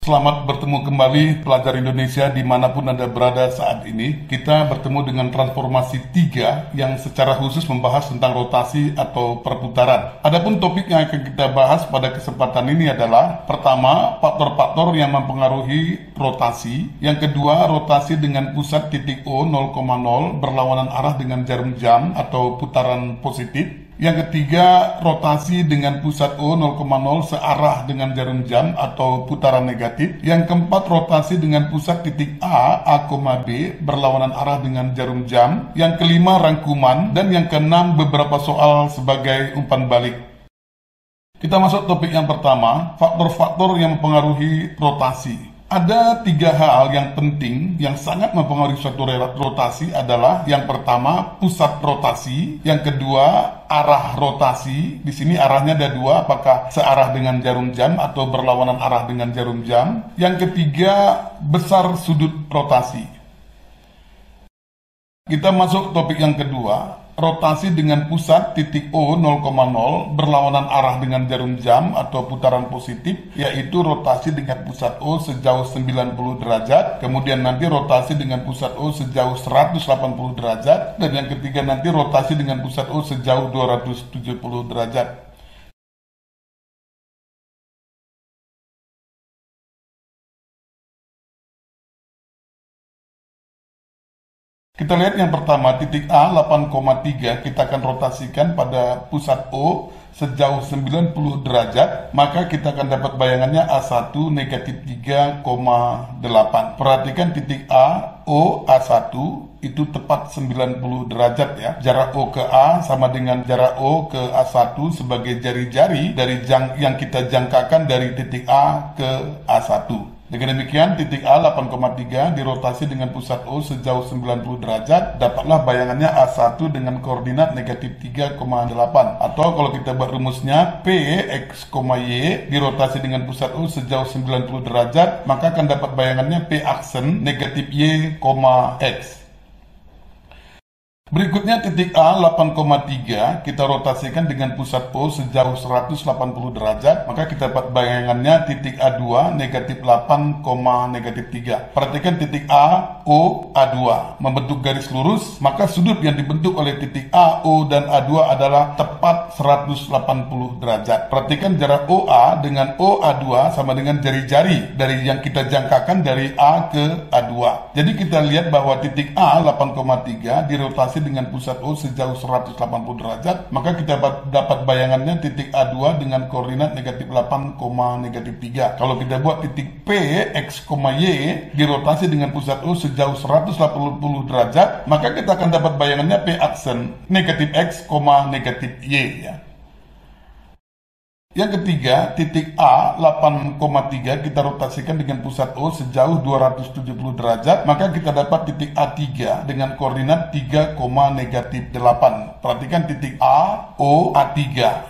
Selamat bertemu kembali pelajar Indonesia dimanapun Anda berada saat ini. Kita bertemu dengan transformasi 3 yang secara khusus membahas tentang rotasi atau perputaran. Adapun topik yang akan kita bahas pada kesempatan ini adalah pertama, faktor-faktor yang mempengaruhi rotasi. Yang kedua, rotasi dengan pusat titik O 0,0 berlawanan arah dengan jarum jam atau putaran positif. Yang ketiga, rotasi dengan pusat O 0,0 searah dengan jarum jam atau putaran negatif. Yang keempat, rotasi dengan pusat titik A, B berlawanan arah dengan jarum jam. Yang kelima, rangkuman. Dan yang keenam, beberapa soal sebagai umpan balik. Kita masuk topik yang pertama, faktor-faktor yang mempengaruhi rotasi. Ada 3 hal yang penting yang sangat mempengaruhi suatu rotasi adalah yang pertama pusat rotasi, yang kedua arah rotasi. Di sini arahnya ada 2, apakah searah dengan jarum jam atau berlawanan arah dengan jarum jam. Yang ketiga besar sudut rotasi. Kita masuk topik yang kedua. Rotasi dengan pusat titik O 0,0 berlawanan arah dengan jarum jam atau putaran positif, yaitu rotasi dengan pusat O sejauh 90 derajat, kemudian nanti rotasi dengan pusat O sejauh 180 derajat, dan yang ketiga nanti rotasi dengan pusat O sejauh 270 derajat. Kita lihat yang pertama, titik A 8,3 kita akan rotasikan pada pusat O sejauh 90 derajat, maka kita akan dapat bayangannya A1 negatif 3,8. Perhatikan titik A, O, A1 itu tepat 90 derajat ya. Jarak O ke A sama dengan jarak O ke A1 sebagai jari-jari dari yang kita jangkakan dari titik A ke A1. Dengan demikian, titik A 8,3 dirotasi dengan pusat O sejauh 90 derajat, dapatlah bayangannya A1 dengan koordinat negatif 3,8. Atau kalau kita buat rumusnya, P, X, Y dirotasi dengan pusat O sejauh 90 derajat, maka akan dapat bayangannya P aksen negatif Y, X. Berikutnya titik A 8,3 kita rotasikan dengan pusat O sejauh 180 derajat, maka kita dapat bayangannya titik A2 negatif 8, negatif 3. Perhatikan titik A, O, A2 membentuk garis lurus, maka sudut yang dibentuk oleh titik A, O, dan A2 adalah tepat 180 derajat. Perhatikan jarak OA dengan OA2 sama dengan jari-jari dari yang kita jangkakan dari A ke A2. Jadi kita lihat bahwa titik A 8,3 dirotasi dengan pusat O sejauh 180 derajat, maka kita dapat bayangannya titik A2 dengan koordinat negatif 8, negatif 3. Kalau kita buat titik P, X, Y dirotasi dengan pusat O sejauh 180 derajat, maka kita akan dapat bayangannya P aksen negatif X, negatif Y ya. Yang ketiga, titik A 8,3 kita rotasikan dengan pusat O sejauh 270 derajat, maka kita dapat titik A3 dengan koordinat 3, negatif 8. Perhatikan titik A, O, A3.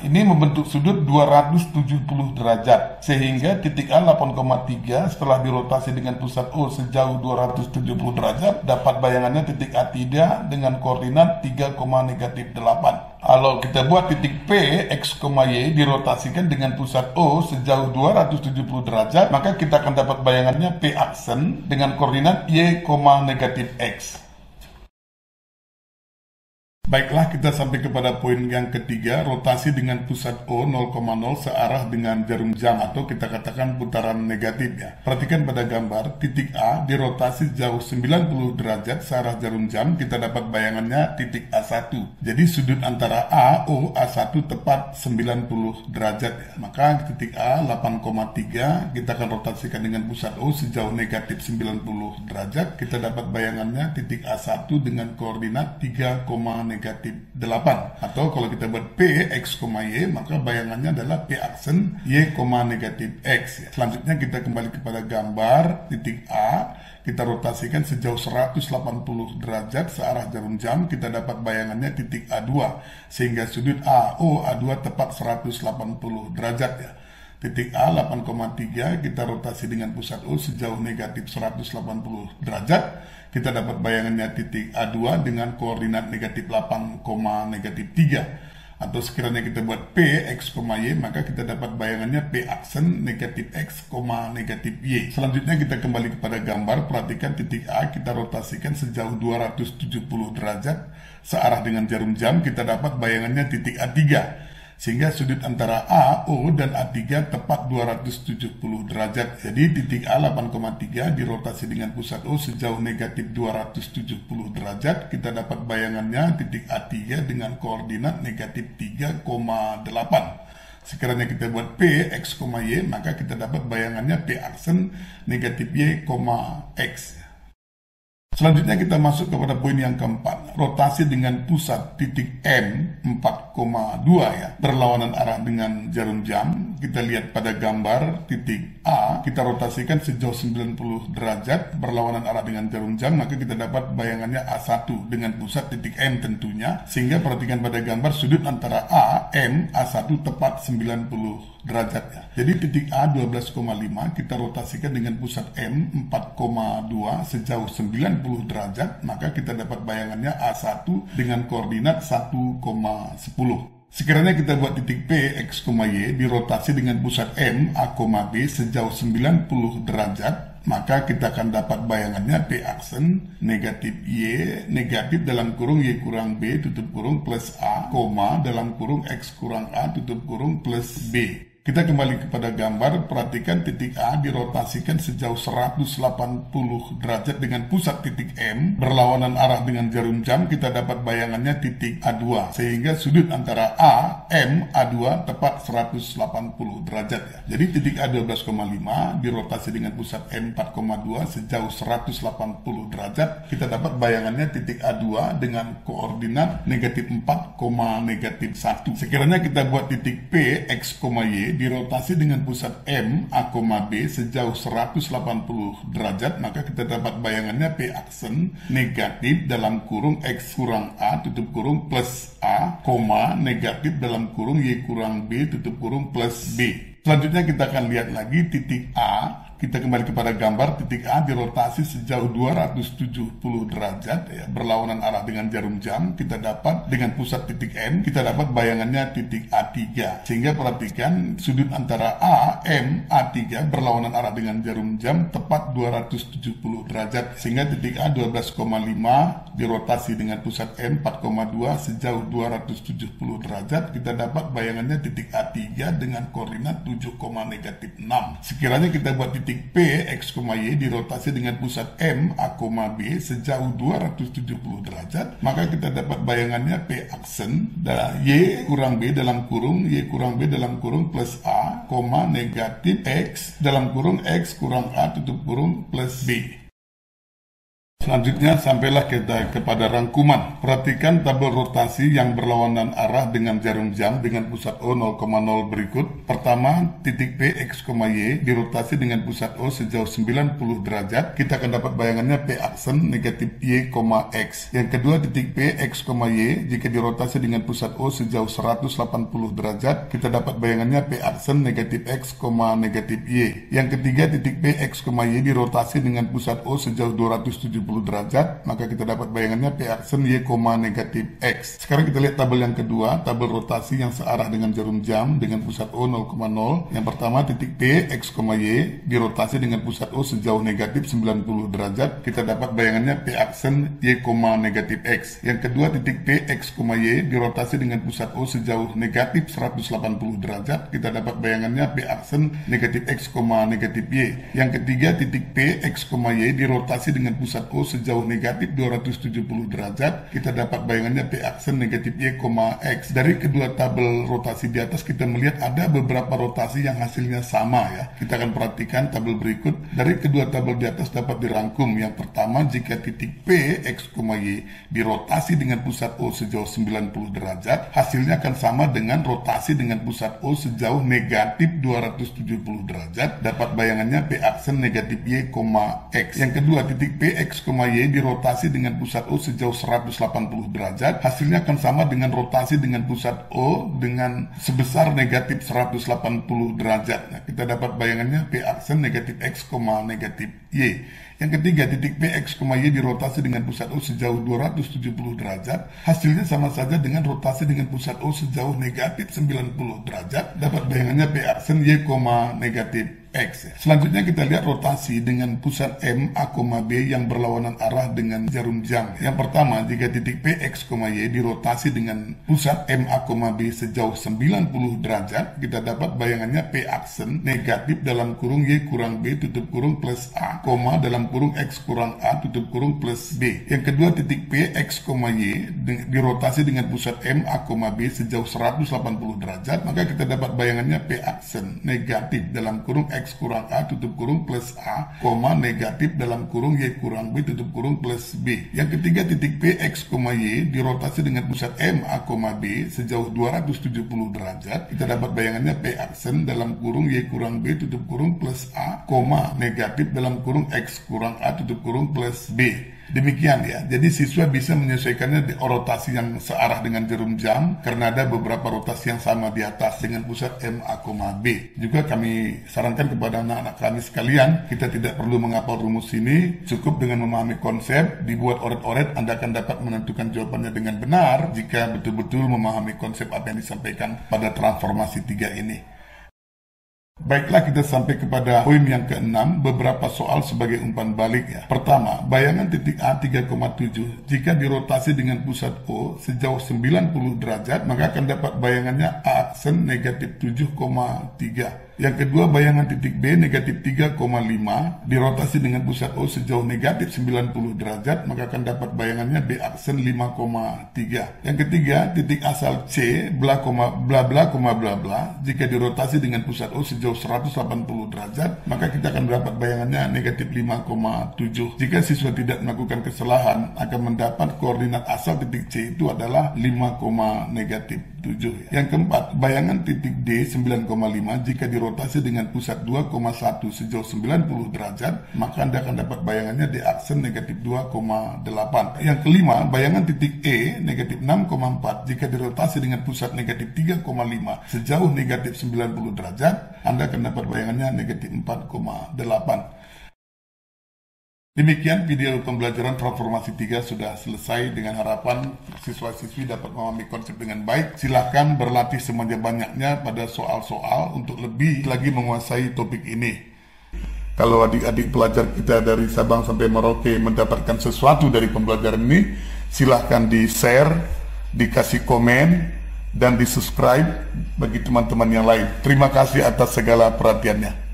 Ini membentuk sudut 270 derajat. Sehingga titik A 8,3 setelah dirotasi dengan pusat O sejauh 270 derajat, dapat bayangannya titik A3 dengan koordinat 3, negatif 8. Kalau kita buat titik P, X, Y dirotasikan dengan pusat O sejauh 270 derajat, maka kita akan dapat bayangannya P aksen dengan koordinat Y, negatif X. Baiklah, kita sampai kepada poin yang ketiga, rotasi dengan pusat O 0,0 searah dengan jarum jam atau kita katakan putaran negatif ya. Perhatikan pada gambar, titik A dirotasi jauh 90 derajat searah jarum jam, kita dapat bayangannya titik A1. Jadi sudut antara A, O, A1 tepat 90 derajat ya. Maka titik A 8,3 kita akan rotasikan dengan pusat O sejauh negatif 90 derajat, kita dapat bayangannya titik A1 dengan koordinat 3, negatif 8. Atau kalau kita buat P, X, Y, maka bayangannya adalah P aksen Y, negatif X ya. Selanjutnya kita kembali kepada gambar titik A, kita rotasikan sejauh 180 derajat searah jarum jam, kita dapat bayangannya titik A2, sehingga sudut AO A2 tepat 180 derajat ya. Titik A 8,3 kita rotasi dengan pusat O sejauh negatif 180 derajat, kita dapat bayangannya titik A2 dengan koordinat negatif 8, negatif 3. atau sekiranya kita buat P X, Y, maka kita dapat bayangannya P aksen negatif X, negatif Y. Selanjutnya kita kembali kepada gambar, perhatikan titik A kita rotasikan sejauh 270 derajat searah dengan jarum jam, kita dapat bayangannya titik A3. Sehingga sudut antara A, O, dan A3 tepat 270 derajat. Jadi titik A 8,3 dirotasi dengan pusat O sejauh negatif 270 derajat. Kita dapat bayangannya titik A3 dengan koordinat negatif 3,8. Sekiranya kita buat P, X, Y, maka kita dapat bayangannya P aksen negatif Y, X. Selanjutnya kita masuk kepada poin yang keempat, rotasi dengan pusat titik M 4,2 ya, berlawanan arah dengan jarum jam. Kita lihat pada gambar titik A, kita rotasikan sejauh 90 derajat berlawanan arah dengan jarum jam, maka kita dapat bayangannya A1 dengan pusat titik M tentunya. Sehingga perhatikan pada gambar sudut antara A, M, A1 tepat 90 derajat ya. Jadi titik A 12,5 kita rotasikan dengan pusat M 4,2 sejauh 90 derajat, maka kita dapat bayangannya A1 dengan koordinat 1,10. Sekiranya kita buat titik P, X, Y dirotasi dengan pusat M, A, B sejauh 90 derajat, maka kita akan dapat bayangannya P aksen negatif Y, negatif dalam kurung Y kurang B tutup kurung plus A, dalam kurung X kurang A tutup kurung plus B. Kita kembali kepada gambar, perhatikan titik A dirotasikan sejauh 180 derajat dengan pusat titik M, berlawanan arah dengan jarum jam, kita dapat bayangannya titik A2, sehingga sudut antara A, M, A2 tepat 180 derajat ya. Jadi titik A 12,5 dirotasi dengan pusat M 4,2 sejauh 180 derajat, kita dapat bayangannya titik A2 dengan koordinat negatif 4, negatif 1. Sekiranya kita buat titik P, X, Y dirotasi dengan pusat M, A, B sejauh 180 derajat, maka kita dapat bayangannya P aksen negatif dalam kurung X kurang A tutup kurung plus A, negatif dalam kurung Y kurang B tutup kurung plus B. Selanjutnya kita akan lihat lagi titik A. Kita kembali kepada gambar, titik A dirotasi sejauh 270 derajat ya, berlawanan arah dengan jarum jam. Kita dapat dengan pusat titik M, kita dapat bayangannya titik A3. Sehingga perhatikan sudut antara A, M, A3 berlawanan arah dengan jarum jam tepat 270 derajat. Sehingga titik A 12,5 dirotasi dengan pusat M 4,2 sejauh 270 derajat. Kita dapat bayangannya titik A3 dengan koordinat 7, negatif 6. Sekiranya kita buat titik P, X, Y dirotasi dengan pusat M, A, B sejauh 270 derajat, maka kita dapat bayangannya P aksen Y kurang B dalam kurung Y kurang B dalam kurung plus A, negatif X dalam kurung X kurang A tutup kurung plus B. Selanjutnya sampailah kita kepada rangkuman. Perhatikan tabel rotasi yang berlawanan arah dengan jarum jam dengan pusat O 0,0 berikut. Pertama, titik P, X, Y dirotasi dengan pusat O sejauh 90 derajat. Kita akan dapat bayangannya P aksen negatif Y, X. Yang kedua, titik P, X, Y jika dirotasi dengan pusat O sejauh 180 derajat, kita dapat bayangannya P aksen negatif X, negatif Y. Yang ketiga, titik P, X, Y dirotasi dengan pusat O sejauh 270 derajat, maka kita dapat bayangannya P aksen Y, negatif X. Sekarang kita lihat tabel yang kedua, tabel rotasi yang searah dengan jarum jam dengan pusat O 0,0. Yang pertama, titik P, X, Y dirotasi dengan pusat O sejauh negatif 90 derajat, kita dapat bayangannya P aksen Y, negatif X. Yang kedua, titik P, X, Y dirotasi dengan pusat O sejauh negatif 180 derajat, kita dapat bayangannya P aksen negatif X, negatif Y. Yang ketiga, titik P, X, Y dirotasi dengan pusat O sejauh negatif 270 derajat, kita dapat bayangannya P aksen negatif Y, X. Dari kedua tabel rotasi di atas kita melihat ada beberapa rotasi yang hasilnya sama ya. Kita akan perhatikan tabel berikut. Dari kedua tabel di atas dapat dirangkum. Yang pertama, jika titik P, X, Y dirotasi dengan pusat O sejauh 90 derajat, hasilnya akan sama dengan rotasi dengan pusat O sejauh negatif 270 derajat, dapat bayangannya P aksen negatif Y, X. Yang kedua, titik P, X, Y dirotasi dengan pusat O sejauh 180 derajat, hasilnya akan sama dengan rotasi dengan pusat O dengan sebesar negatif 180 derajat. Nah, kita dapat bayangannya P aksen negatif X, negatif Y. Yang ketiga, titik P, X, Y dirotasi dengan pusat O sejauh 270 derajat. Hasilnya sama saja dengan rotasi dengan pusat O sejauh negatif 90 derajat. Dapat bayangannya P aksen Y, negatif X. Selanjutnya kita lihat rotasi dengan pusat M, A, B yang berlawanan arah dengan jarum jam. Yang pertama, jika titik P, X, Y dirotasi dengan pusat M, A, B sejauh 90 derajat, kita dapat bayangannya P aksen negatif dalam kurung Y kurang B tutup kurung plus A, dalam kurung X kurang A tutup kurung plus B. Yang kedua, titik P, X, Y dirotasi dengan pusat M, A, B sejauh 180 derajat, maka kita dapat bayangannya P aksen negatif dalam kurung X kurang A tutup kurung plus A, negatif dalam kurung Y kurang B tutup kurung plus B. Yang ketiga, titik P, X, Y dirotasi dengan pusat M, A, B sejauh 270 derajat. Kita dapat bayangannya P aksen dalam kurung Y kurang B tutup kurung plus A, negatif dalam kurung X kurang A tutup kurung plus B. Demikian ya, jadi siswa bisa menyesuaikannya di rotasi yang searah dengan jarum jam karena ada beberapa rotasi yang sama di atas dengan pusat M, A, B. Juga kami sarankan kepada anak-anak kami sekalian, kita tidak perlu menghafal rumus ini, cukup dengan memahami konsep, dibuat oret-oret, Anda akan dapat menentukan jawabannya dengan benar jika betul-betul memahami konsep apa yang disampaikan pada transformasi 3 ini. Baiklah, kita sampai kepada poin yang ke-6, beberapa soal sebagai umpan balik ya. Pertama, bayangan titik A 3,7 jika dirotasi dengan pusat O sejauh 90 derajat, maka akan dapat bayangannya A aksen negatif 7,3. Yang kedua, bayangan titik B negatif 3,5 dirotasi dengan pusat O sejauh negatif 90 derajat, maka akan dapat bayangannya B aksen 5,3. Yang ketiga, titik asal C bla bla bla bla jika dirotasi dengan pusat O sejauh 180 derajat, maka kita akan mendapat bayangannya negatif 5,7. Jika siswa tidak melakukan kesalahan, akan mendapat koordinat asal titik C itu adalah 5,7. Yang keempat, bayangan titik D 9,5 jika dirotasi dengan pusat 2,1 sejauh 90 derajat, maka Anda akan dapat bayangannya D aksen negatif 2,8. Yang kelima, bayangan titik E negatif 6,4 jika dirotasi dengan pusat negatif 3,5 sejauh negatif 90 derajat, Anda akan dapat bayangannya negatif 4,8. Demikian video pembelajaran transformasi 3 sudah selesai, dengan harapan siswa-siswi dapat memahami konsep dengan baik. Silakan berlatih sebanyak-banyaknya pada soal-soal untuk lebih lagi menguasai topik ini. Kalau adik-adik pelajar kita dari Sabang sampai Merauke mendapatkan sesuatu dari pembelajaran ini, silahkan di-share, dikasih komen, dan di-subscribe bagi teman-teman yang lain. Terima kasih atas segala perhatiannya.